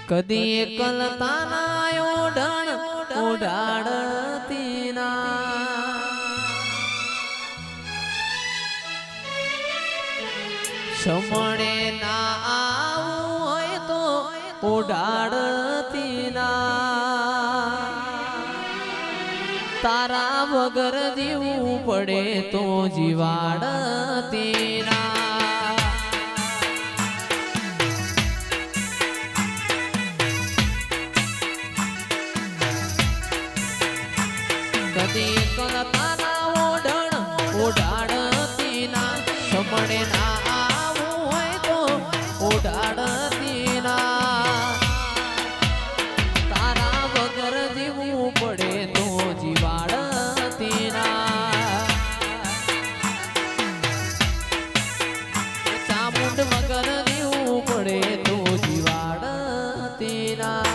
કદી એકલતાના ઓઢણ ઉડાડતી ના સમણે ના આવું હોય તો ઉડાડતી ના તારા વગર જીવવું પડે તો જીવાડતી ના કદી કલતાના ઓઢણ ઉડાડતી ના સમણે ના આવું હોય તો ઉડાડતી ના તારા વગર જીવવું પડે તો જીવાડતી ના ચામુંડ વગર જીવવું પડે તો જીવાડતી ના